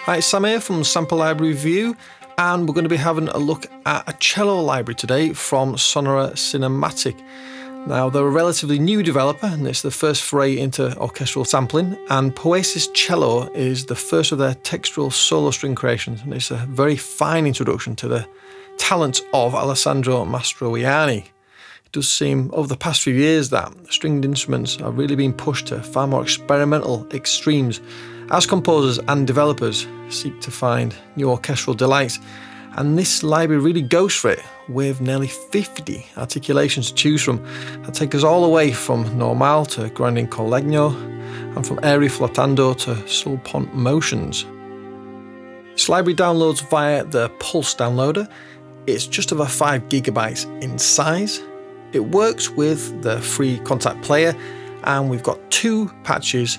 Hi, it's Sam here from Sample Library Review, and we're going to be having a look at a cello library today from Sonora Cinematic. Now, they're a relatively new developer, and it's the first foray into orchestral sampling, and Poiesis Cello is the first of their textural solo string creations, and it's a very fine introduction to the talents of Alessandro Mastroianni. It does seem over the past few years that stringed instruments are really being pushed to far more experimental extremes as composers and developers seek to find new orchestral delights, and this library really goes for it with nearly 50 articulations to choose from that take us all the way from normal to grinding con legno and from airy flottando to sul pont motions. This library downloads via the Pulse downloader. It's just over 5 gigabytes in size. It works with the free Contact player, and we've got 2 patches.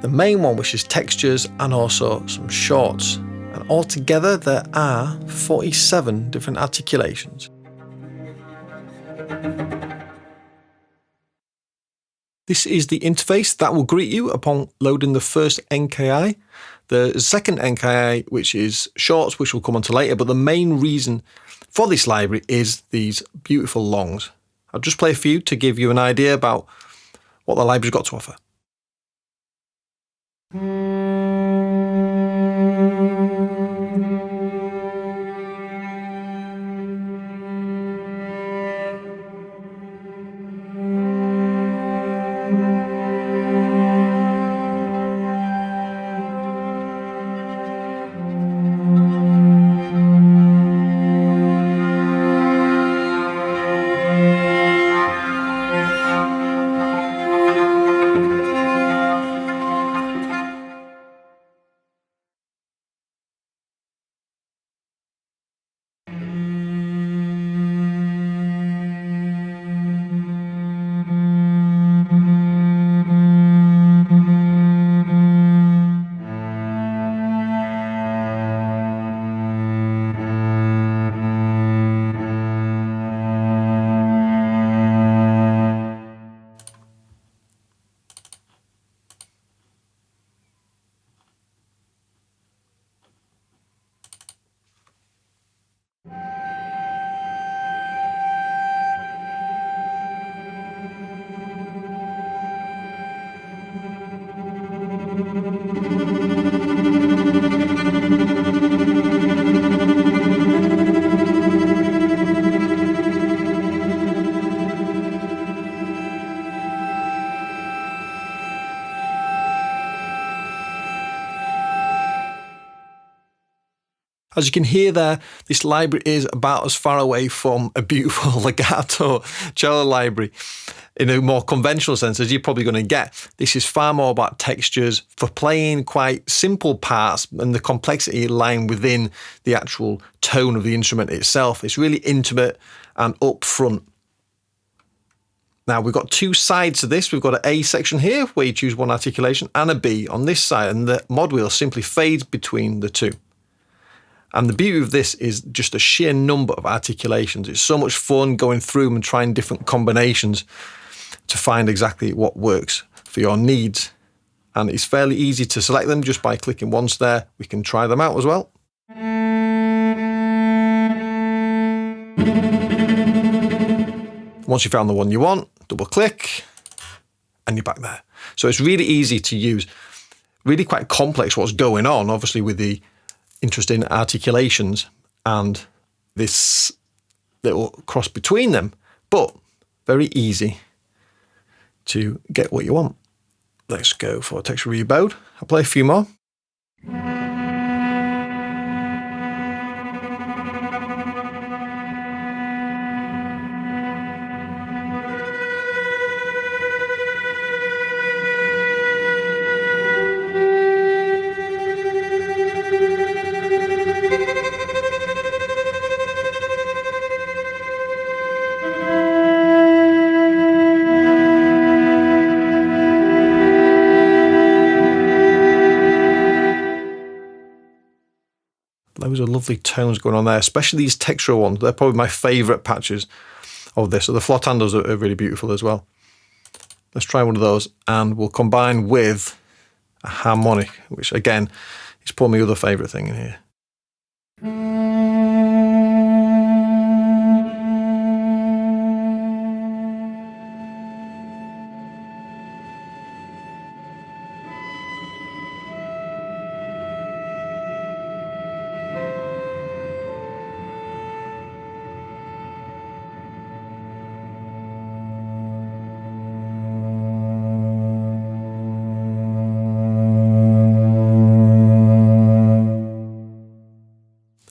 The main one, which is textures, and also some shorts. And altogether there are 47 different articulations. This is the interface that will greet you upon loading the first NKI. The second NKI, which is shorts, which we'll come on to later, but the main reason for this library is these beautiful longs. I'll just play a few to give you an idea about what the library's got to offer. As you can hear there, this library is about as far away from a beautiful legato cello library in a more conventional sense as you're probably going to get. This is far more about textures for playing quite simple parts and the complexity lying within the actual tone of the instrument itself. It's really intimate and upfront. Now, we've got 2 sides to this. We've got an A section here where you choose one articulation and a B on this side, and the mod wheel simply fades between the 2. And the beauty of this is just a sheer number of articulations. It's so much fun going through them and trying different combinations to find exactly what works for your needs. And it's fairly easy to select them just by clicking once there. We can try them out as well. Once you found the one you want, double click, and you're back there. So it's really easy to use. Really quite complex what's going on, obviously, with the interesting articulations and this little cross between them, but very easy to get what you want. Let's go for texture review mode. I'll play a few more. Loads of lovely tones going on there, especially these textural ones. They're probably my favourite patches of this. So the flotandos are really beautiful as well. Let's try one of those, and we'll combine with a harmonic, which again is probably my other favourite thing in here.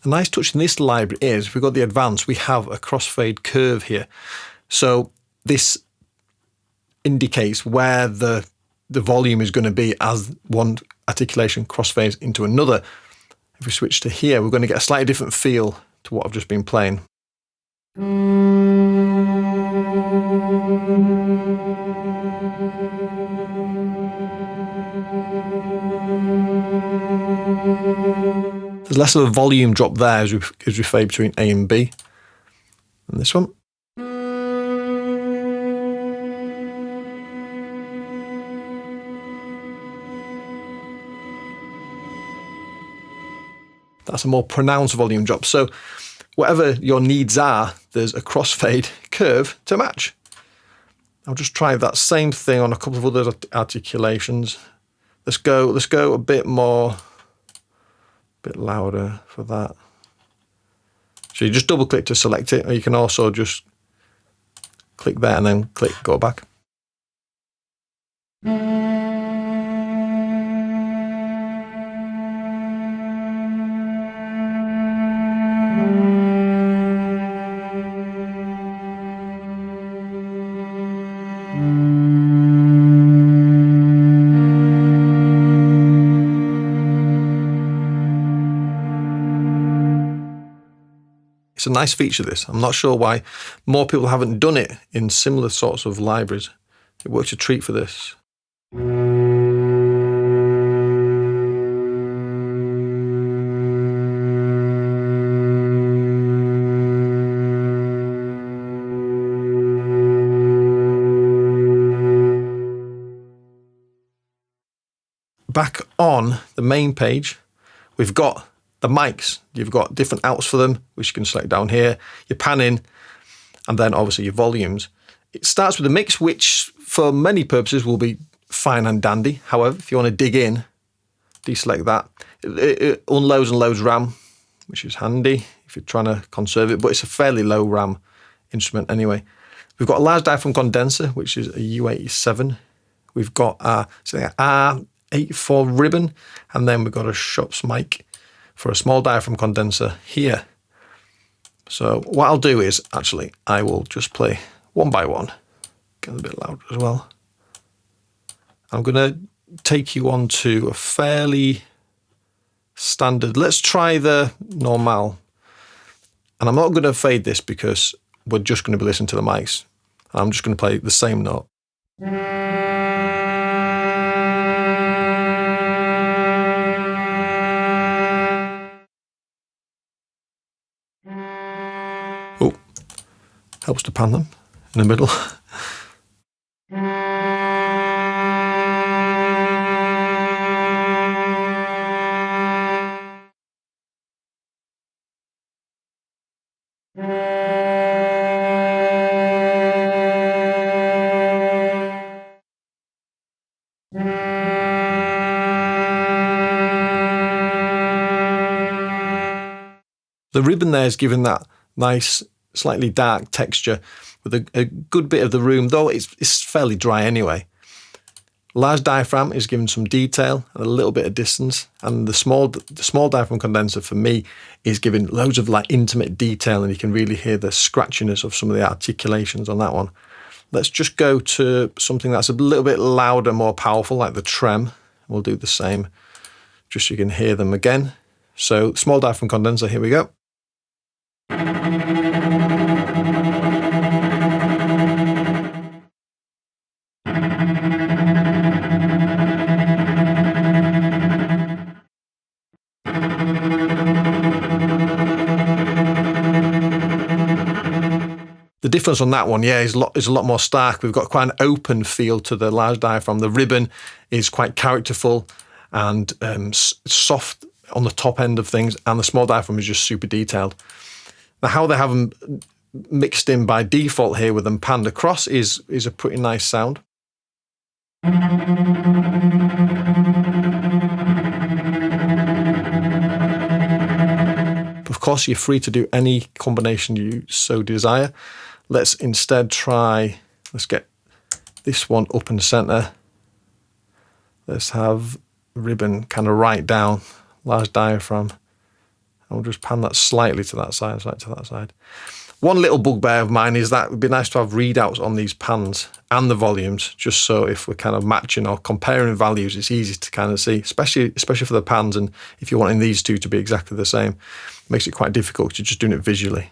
A nice touch in this library is, if we've got the advanced, we have a crossfade curve here. So this indicates where the volume is going to be as one articulation crossfades into another. If we switch to here, we're going to get a slightly different feel to what I've just been playing. There's less of a volume drop there as we fade between A and B. And this one. That's a more pronounced volume drop. So whatever your needs are, there's a crossfade curve to match. I'll just try that same thing on a couple of other articulations. Let's go a bit more, a bit louder for that. So you just double click to select it, or you can also just click there and then click go back. It's a nice feature, this. I'm not sure why more people haven't done it in similar sorts of libraries. It works a treat for this. Back on the main page, we've got the mics. You've got different outs for them, which you can select down here, your panning, and then obviously your volumes. It starts with a mix, which for many purposes will be fine and dandy. However, if you want to dig in, deselect that. It unloads and loads RAM, which is handy if you're trying to conserve it, but it's a fairly low RAM instrument anyway. We've got a large diaphragm condenser, which is a U87. We've got a R84 ribbon, and then we've got a Shops mic for a small diaphragm condenser here. So what I'll do is, actually, I will just play one by one. Get a bit louder as well. I'm going to take you on to a fairly standard. Let's try the normal. And I'm not going to fade this because we're just going to be listening to the mics. I'm just going to play the same note. Oh, helps to pan them in the middle. The ribbon there is giving that nice, slightly dark texture with a good bit of the room, though it's fairly dry anyway. Large diaphragm is giving some detail and a little bit of distance, and the small diaphragm condenser for me is giving loads of like intimate detail, and you can really hear the scratchiness of some of the articulations on that one. Let's just go to something that's a little bit louder, more powerful, like the trem. We'll do the same, just so you can hear them again. So small diaphragm condenser, here we go. The difference on that one, yeah, is a lot more stark. We've got quite an open feel to the large diaphragm. The ribbon is quite characterful and soft on the top end of things, and the small diaphragm is just super detailed. Now, how they have them mixed in by default here with them panned across is a pretty nice sound. Of course, you're free to do any combination you so desire. Let's instead let's get this one up in the center. Let's have ribbon kind of right down, large diaphragm. And we'll just pan that slightly to that side, slightly to that side. One little bugbear of mine is that it would be nice to have readouts on these pans and the volumes, just so if we're kind of matching or comparing values, it's easy to kind of see, especially for the pans. And if you're wanting these two to be exactly the same, it makes it quite difficult to just doing it visually.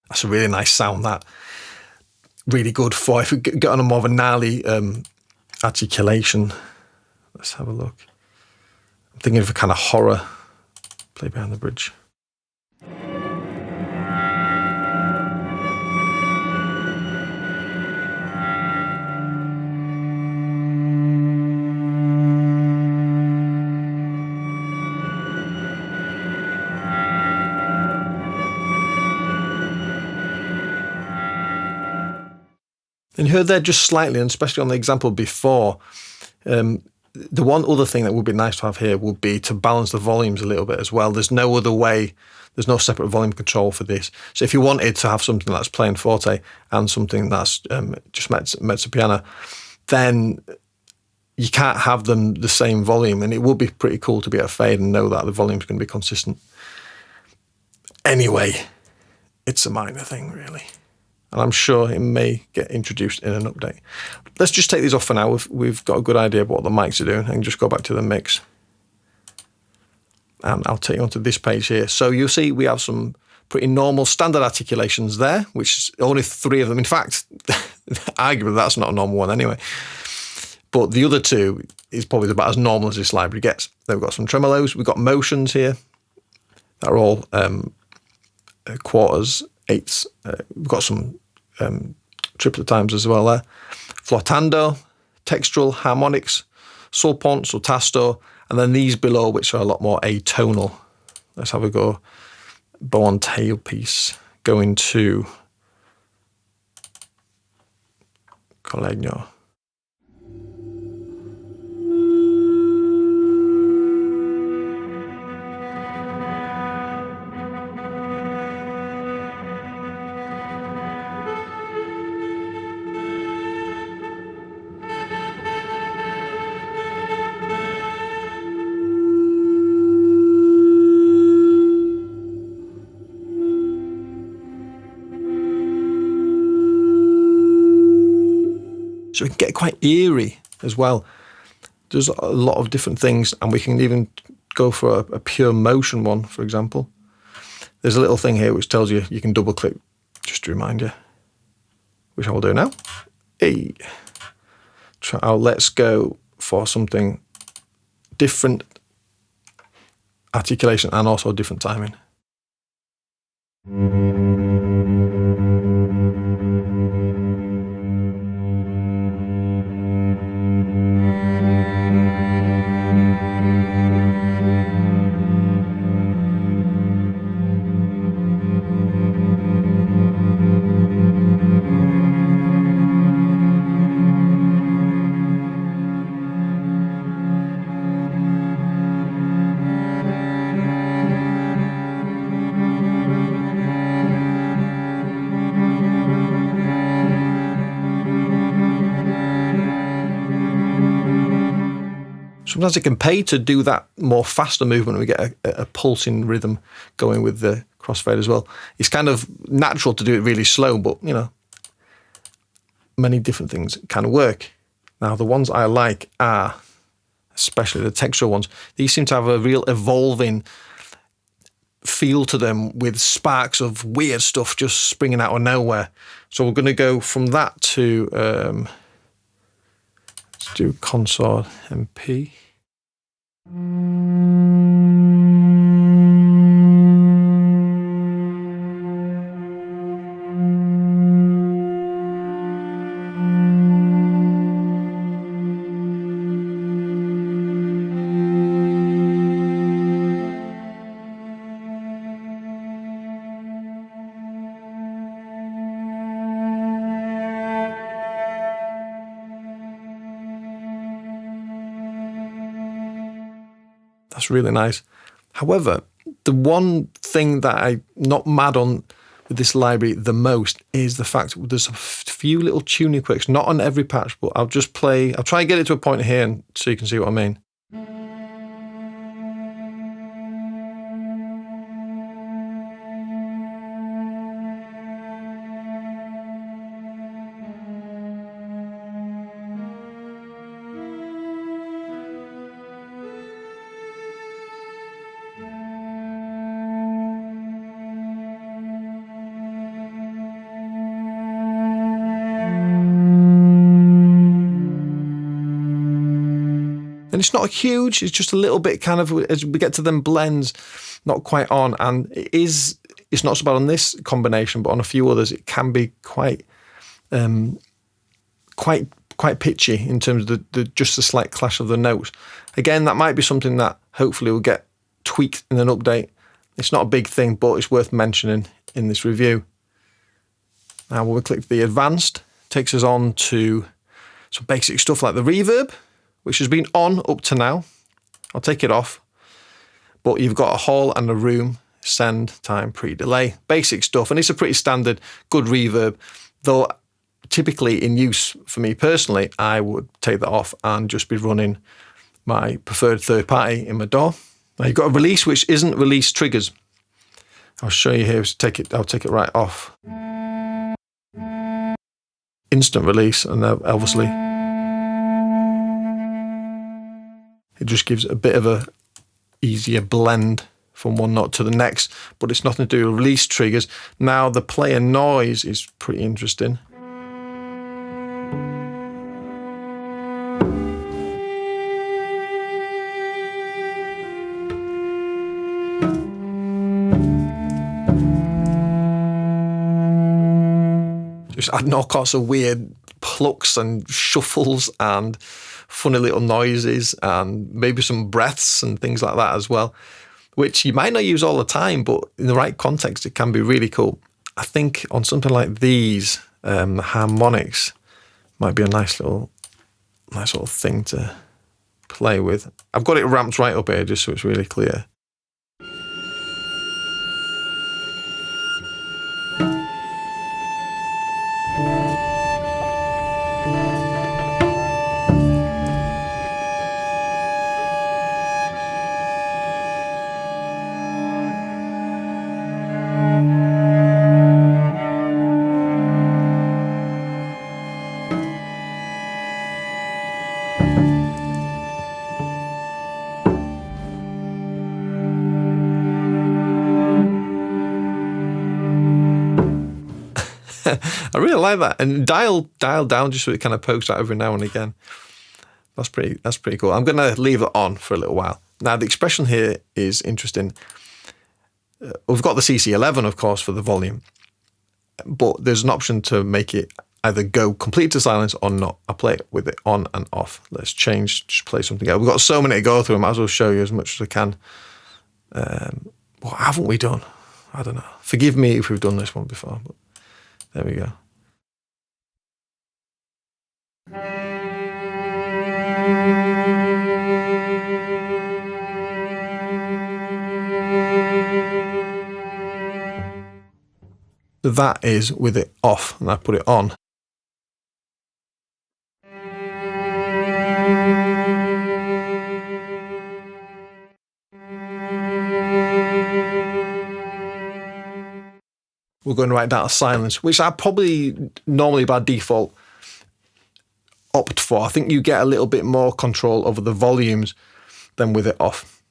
That's a really nice sound, that. Really good for if we get on a more of a gnarly articulation. Let's have a look. I'm thinking of a kind of horror play behind the bridge. And you heard there just slightly, and especially on the example before, the one other thing that would be nice to have here would be to balance the volumes a little bit as well. There's no other way, there's no separate volume control for this. So if you wanted to have something that's playing forte and something that's just mezzo piano, then you can't have them the same volume, and it would be pretty cool to be at a fade and know that the volume's going to be consistent. Anyway, it's a minor thing, really. And I'm sure it may get introduced in an update. Let's just take these off for now. We've got a good idea of what the mics are doing, and just go back to the mix. And I'll take you onto this page here. So you'll see we have some pretty normal standard articulations there, which is only 3 of them. In fact, arguably that's not a normal one anyway. But the other 2 is probably about as normal as this library gets. Then we've got some tremolos. We've got motions here. That are all quarters, eighths. We've got some triplet times as well there. Flottando, textural, harmonics, sul pont, sul tasto, and then these below, which are a lot more atonal. Let's have a go. Bow on tail piece going to Collegno. So we can get quite eerie as well. There's a lot of different things, and we can even go for a pure motion one, for example. There's a little thing here which tells you can double click, just to remind you, which I will do now. Hey. Let's go for something different articulation and also different timing. sometimes it can pay to do that more faster movement. We get a pulsing rhythm going with the crossfade as well. It's kind of natural to do it really slow, but you know, many different things can work. Now, the ones I like are, especially the textural ones, these seem to have a real evolving feel to them with sparks of weird stuff just springing out of nowhere. So we're going to go from that to, let's do consort MP. That's really nice. However, the one thing that I'm not mad on with this library the most is the fact that there's a few little tuning quirks, not on every patch, but I'll try and get it to a point here and so you can see what I mean. And it's not huge, it's just a little bit kind of, as we get to them blends, not quite on. And it's not so bad on this combination, but on a few others, it can be quite pitchy in terms of just a slight clash of the notes. Again, that might be something that hopefully will get tweaked in an update. It's not a big thing, but it's worth mentioning in this review. Now, when we click the advanced, it takes us on to some basic stuff like the reverb, which has been on up to now. I'll take it off. But you've got a hall and a room, send, time, pre-delay, basic stuff. And it's a pretty standard, good reverb. Though typically in use for me personally, I would take that off and just be running my preferred third party in my DAW. Now you've got a release, which isn't release triggers. I'll show you here, I'll take it right off. Instant release, and obviously it just gives a bit of a easier blend from one note to the next, but it's nothing to do with release triggers. Now the player noise is pretty interesting. Just adding all sorts of weird plucks and shuffles and funny little noises and maybe some breaths and things like that as well, which you might not use all the time, but in the right context, it can be really cool. I think on something like these, harmonics might be a nice little thing to play with. I've got it ramped right up here just so it's really clear. I really like that, and dial down just so it kind of pokes out every now and again. That's pretty cool. I'm going to leave it on for a little while. Now the expression here is interesting. We've got the CC11, of course, for the volume, but there's an option to make it either go complete to silence or not. I'll play it with it on and off. Let's just play something else. We've got so many to go through, I might as well show you as much as I can. What haven't we done? I don't know. Forgive me if we've done this one before, but there we go. That is with it off, and I put it on. we're going right down to silence, which I probably normally by default opt for. I think you get a little bit more control over the volumes than with it off.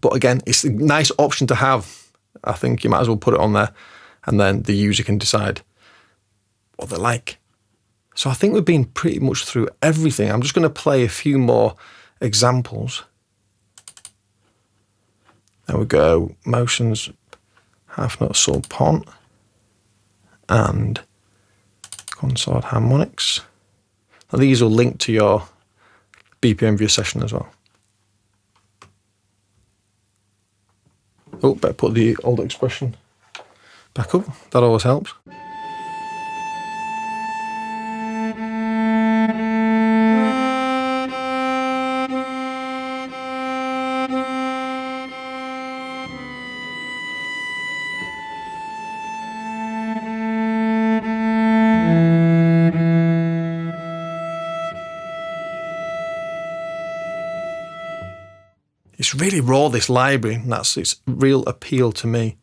But again, it's a nice option to have. I think you might as well put it on there, and then the user can decide what they like. So I think we've been pretty much through everything. I'm just going to play a few more examples. There we go. Motions, half note sol pont, and consort harmonics. Now these will link to your BPM view session as well. Oh, better put the old expression back up. That always helps. It's really raw, this library, and that's its real appeal to me.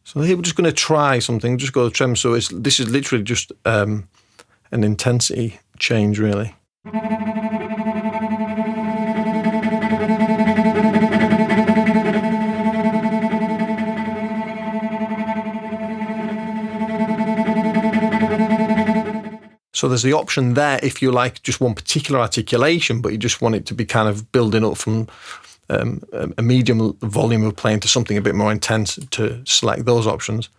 So here we're just going to try something, just go to trem. So this is literally just an intensity change, really. So there's the option there if you like just one particular articulation, but you just want it to be kind of building up from a medium volume of playing to something a bit more intense, to select those options.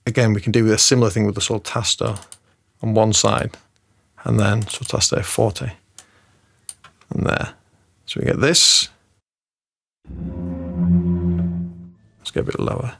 Again, we can do a similar thing with the sol tasto on one side, and then sol tasto forte, and there. So we get this. Let's get a bit lower.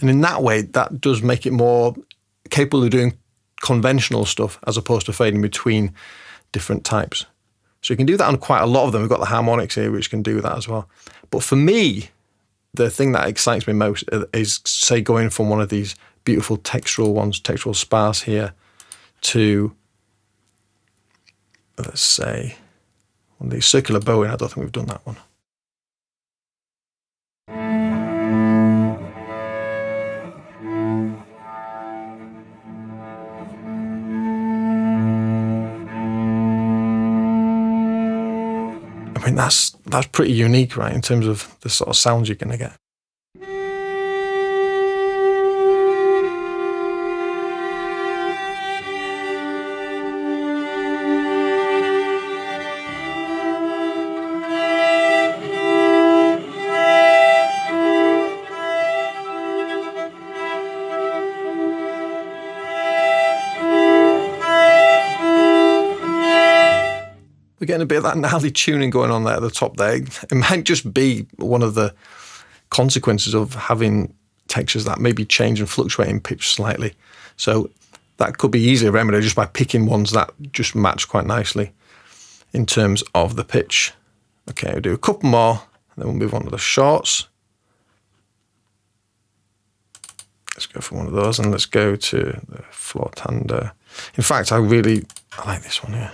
And in that way, that does make it more capable of doing conventional stuff as opposed to fading between different types. So you can do that on quite a lot of them. We've got the harmonics here, which can do that as well. But for me, the thing that excites me most is, say, going from one of these beautiful textural ones, textural sparse here, to, let's say, one of these circular bowing. I don't think we've done that one. I mean, that's pretty unique, right, in terms of the sort of sounds you're going to get. We're getting a bit of that gnarly tuning going on there at the top there. It might just be one of the consequences of having textures that maybe change and fluctuate in pitch slightly. So that could be easily remedied just by picking ones that just match quite nicely in terms of the pitch. Okay, we'll do a couple more, and then we'll move on to the shorts. Let's go for one of those, and let's go to the Floortander. In fact, I like this one here.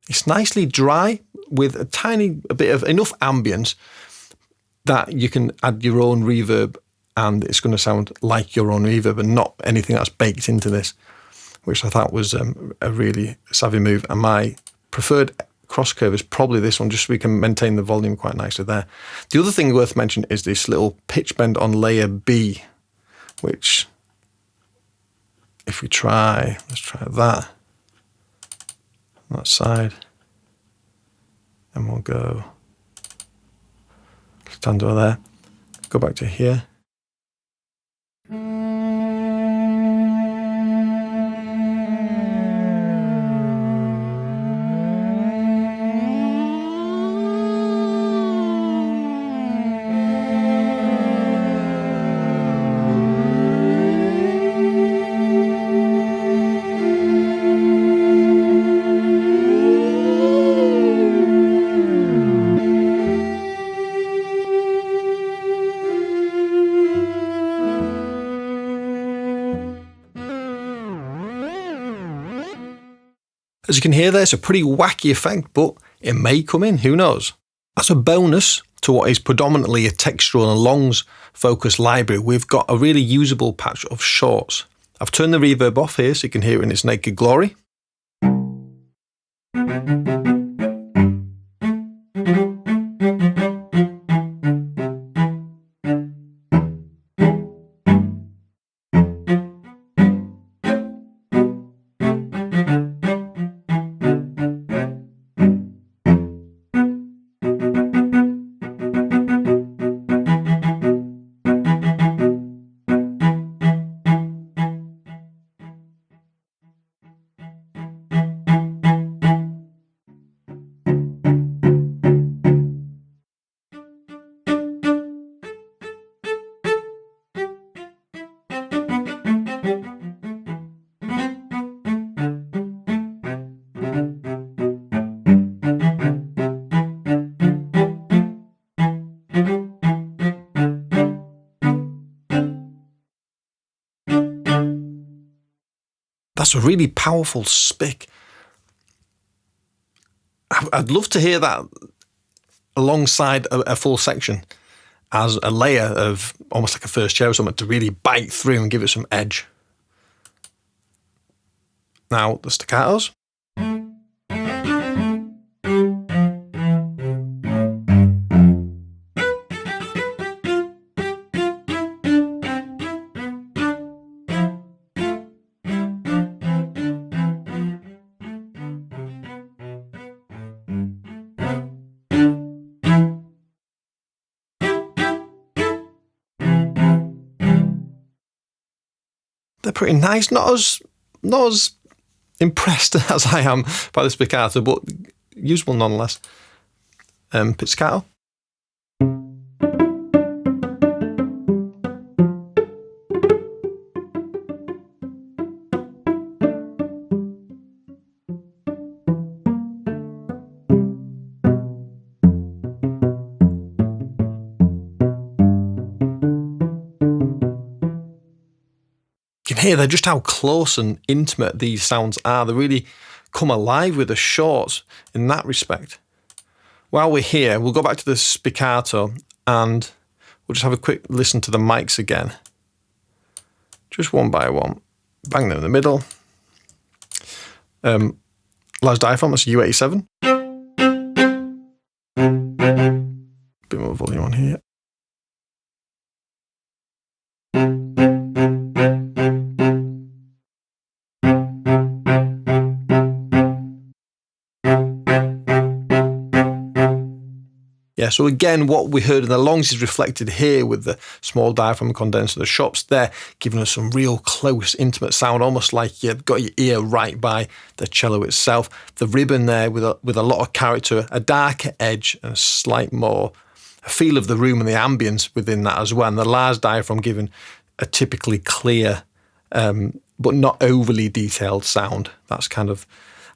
It's nicely dry with a bit of enough ambience that you can add your own reverb, and it's going to sound like your own reverb and not anything that's baked into this, which I thought was a really savvy move. And my preferred cross curve is probably this one, just so we can maintain the volume quite nicely there. The other thing worth mentioning is this little pitch bend on layer B, which if we try, let's try that on that side, and we'll go stand over there, go back to here. As you can hear there, it's a pretty wacky effect, but it may come in, who knows? As a bonus to what is predominantly a textural and longs focused library, we've got a really usable patch of shorts. I've turned the reverb off here so you can hear it in its naked glory. That's a really powerful spick. I'd love to hear that alongside a full section as a layer of almost like a first chair or something to really bite through and give it some edge. Now the staccatos. They're pretty nice, not as impressed as I am by the spiccato, but usable nonetheless. Pizzicato. You can hear there just how close and intimate these sounds are. They really come alive with the shorts in that respect. While we're here, we'll go back to the spiccato and we'll just have a quick listen to the mics again. Just one by one. Bang them in the middle. Large diaphragm, that's U87. Bit more volume on here. Yeah, so again, what we heard in the longs is reflected here with the small diaphragm condenser, the chops there, giving us some real close, intimate sound, almost like you've got your ear right by the cello itself. The ribbon there with a lot of character, a darker edge and a feel of the room and the ambience within that as well. And the large diaphragm giving a typically clear, but not overly detailed sound. That's kind of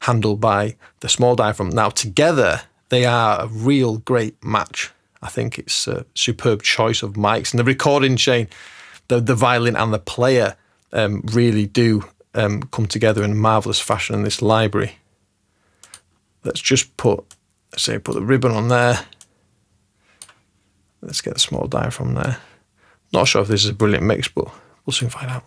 handled by the small diaphragm. Now together, they are a real great match. I think it's a superb choice of mics. And the recording chain, the violin and the player really do come together in a marvellous fashion in this library. Let's just put the ribbon on there. Let's get the small diaphragm there. Not sure if this is a brilliant mix, but we'll soon find out.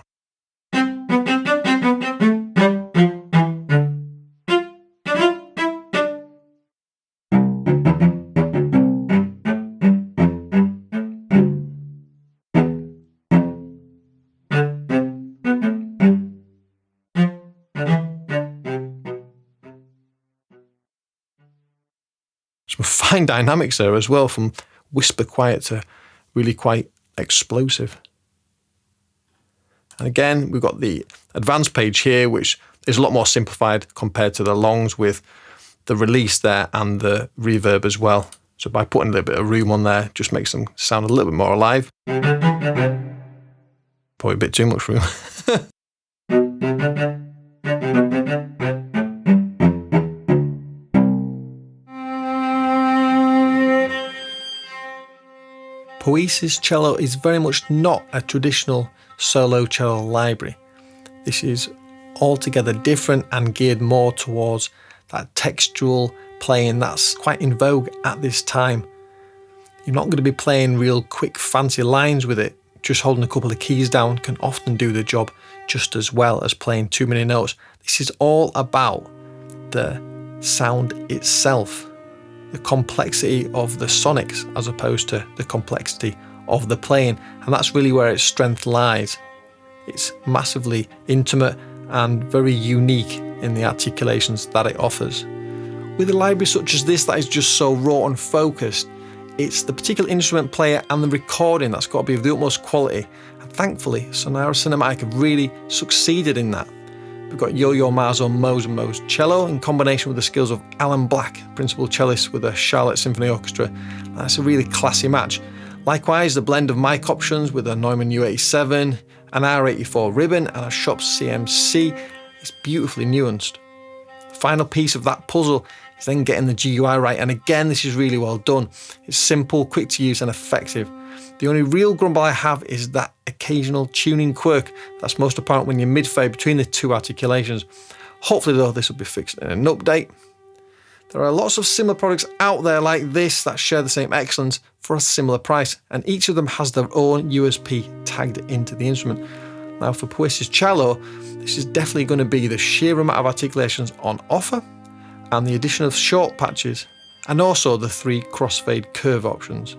fine dynamics there as well, from whisper quiet to really quite explosive. And again, we've got the advanced page here, which is a lot more simplified compared to the longs, with the release there and the reverb as well. So by putting a little bit of room on there, just makes them sound a little bit more alive. Probably a bit too much room. Poiesis Cello is very much not a traditional solo cello library. This is altogether different and geared more towards that textual playing that's quite in vogue at this time. You're not going to be playing real quick fancy lines with it. Just holding a couple of keys down can often do the job just as well as playing too many notes. This is all about the sound itself, the complexity of the sonics as opposed to the complexity of the playing, and that's really where its strength lies. It's massively intimate and very unique in the articulations that it offers. With a library such as this that is just so raw and focused, it's the particular instrument player and the recording that's got to be of the utmost quality, and thankfully Sonora Cinematic have really succeeded in that. We've got Yo-Yo Ma's on Mo's and Mo's cello in combination with the skills of Alan Black, principal cellist with the Charlotte Symphony Orchestra. That's a really classy match. Likewise, the blend of mic options with a Neumann U87, an R84 ribbon and a Shop CMC is beautifully nuanced. The final piece of that puzzle is then getting the GUI right, and again this is really well done. It's simple, quick to use and effective. The only real grumble I have is that occasional tuning quirk that's most apparent when you're mid-fade between the two articulations. Hopefully though this will be fixed in an update. There are lots of similar products out there like this that share the same excellence for a similar price, and each of them has their own USP tagged into the instrument. Now for Poiesis Cello, this is definitely going to be the sheer amount of articulations on offer, and the addition of short patches, and also the 3 crossfade curve options.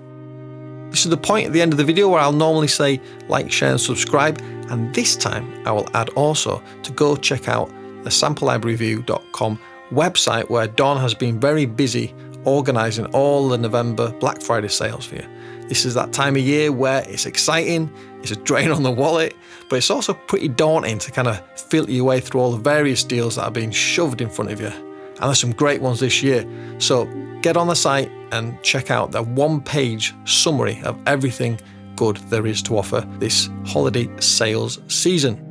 This is the point at the end of the video where I'll normally say like, share and subscribe, and this time I will add also to go check out the samplelibraryreview.com website, where Don has been very busy organising all the November Black Friday sales for you. This is that time of year where it's exciting, it's a drain on the wallet, but it's also pretty daunting to kind of filter your way through all the various deals that are being shoved in front of you. And there's some great ones this year. So get on the site and check out the one-page summary of everything good there is to offer this holiday sales season.